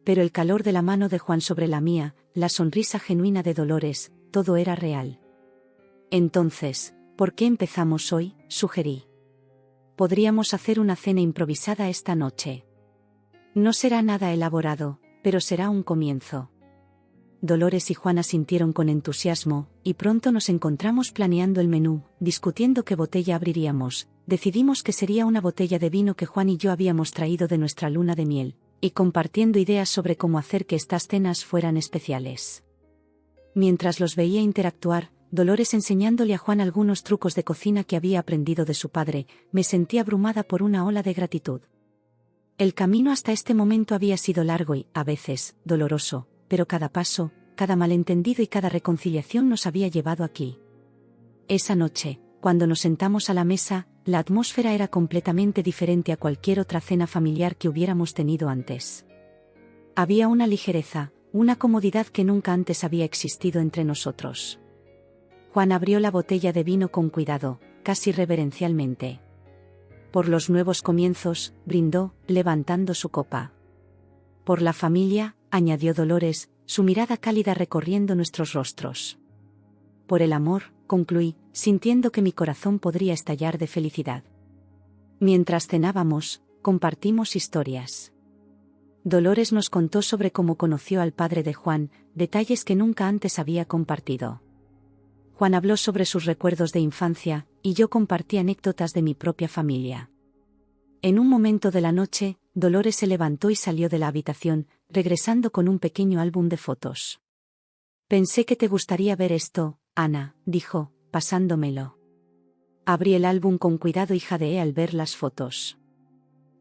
Pero el calor de la mano de Juan sobre la mía, la sonrisa genuina de Dolores, todo era real. Entonces, ¿por qué empezamos hoy?, sugerí. Podríamos hacer una cena improvisada esta noche. No será nada elaborado, pero será un comienzo. Dolores y Juan asintieron con entusiasmo, y pronto nos encontramos planeando el menú, discutiendo qué botella abriríamos. Decidimos que sería una botella de vino que Juan y yo habíamos traído de nuestra luna de miel, y compartiendo ideas sobre cómo hacer que estas cenas fueran especiales. Mientras los veía interactuar, Dolores enseñándole a Juan algunos trucos de cocina que había aprendido de su padre, me sentí abrumada por una ola de gratitud. El camino hasta este momento había sido largo y, a veces, doloroso, pero cada paso, cada malentendido y cada reconciliación nos había llevado aquí. Esa noche, cuando nos sentamos a la mesa, la atmósfera era completamente diferente a cualquier otra cena familiar que hubiéramos tenido antes. Había una ligereza, una comodidad que nunca antes había existido entre nosotros. Juan abrió la botella de vino con cuidado, casi reverencialmente. Por los nuevos comienzos, brindó, levantando su copa. Por la familia, añadió Dolores, su mirada cálida recorriendo nuestros rostros. Por el amor, concluí, sintiendo que mi corazón podría estallar de felicidad. Mientras cenábamos, compartimos historias. Dolores nos contó sobre cómo conoció al padre de Juan, detalles que nunca antes había compartido. Juan habló sobre sus recuerdos de infancia, y yo compartí anécdotas de mi propia familia. En un momento de la noche, Dolores se levantó y salió de la habitación, regresando con un pequeño álbum de fotos. Pensé que te gustaría ver esto, Ana, dijo, pasándomelo. Abrí el álbum con cuidado y jadeé al ver las fotos.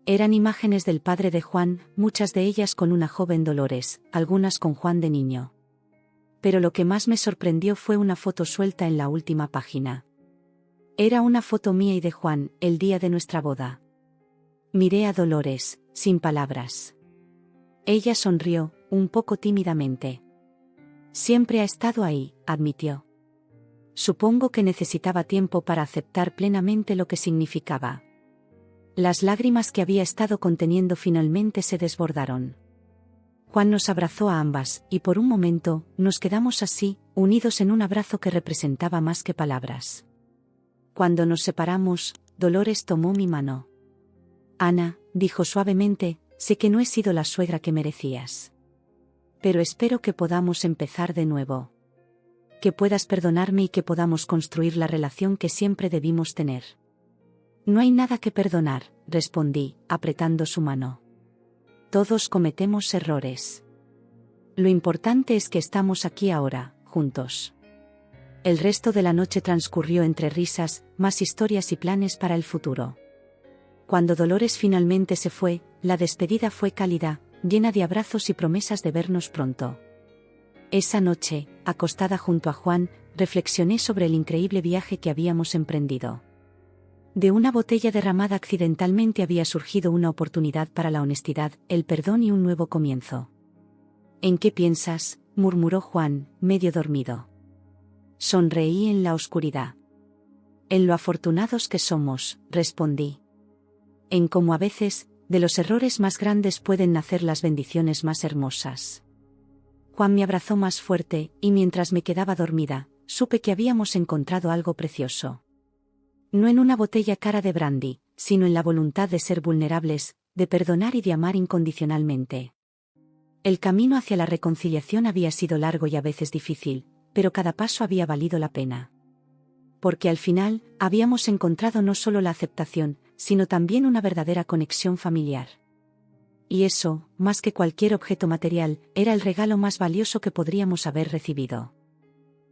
Eran imágenes del padre de Juan, muchas de ellas con una joven Dolores, algunas con Juan de niño. Pero lo que más me sorprendió fue una foto suelta en la última página. Era una foto mía y de Juan, el día de nuestra boda. Miré a Dolores, sin palabras. Ella sonrió, un poco tímidamente. Siempre ha estado ahí, admitió. Supongo que necesitaba tiempo para aceptar plenamente lo que significaba. Las lágrimas que había estado conteniendo finalmente se desbordaron. Juan nos abrazó a ambas, y por un momento, nos quedamos así, unidos en un abrazo que representaba más que palabras. Cuando nos separamos, Dolores tomó mi mano. Ana, dijo suavemente, sé que no he sido la suegra que merecías. Pero espero que podamos empezar de nuevo. Que puedas perdonarme y que podamos construir la relación que siempre debimos tener. No hay nada que perdonar, respondí, apretando su mano. Todos cometemos errores. Lo importante es que estamos aquí ahora, juntos. El resto de la noche transcurrió entre risas, más historias y planes para el futuro. Cuando Dolores finalmente se fue, la despedida fue cálida, llena de abrazos y promesas de vernos pronto. Esa noche, acostada junto a Juan, reflexioné sobre el increíble viaje que habíamos emprendido. De una botella derramada accidentalmente había surgido una oportunidad para la honestidad, el perdón y un nuevo comienzo. ¿En qué piensas?, murmuró Juan, medio dormido. Sonreí en la oscuridad. En lo afortunados que somos, respondí. En cómo a veces, de los errores más grandes pueden nacer las bendiciones más hermosas. Juan me abrazó más fuerte, y mientras me quedaba dormida, supe que habíamos encontrado algo precioso. No en una botella cara de brandy, sino en la voluntad de ser vulnerables, de perdonar y de amar incondicionalmente. El camino hacia la reconciliación había sido largo y a veces difícil, pero cada paso había valido la pena. porque al final, habíamos encontrado no solo la aceptación, sino también una verdadera conexión familiar. Y eso, más que cualquier objeto material, era el regalo más valioso que podríamos haber recibido.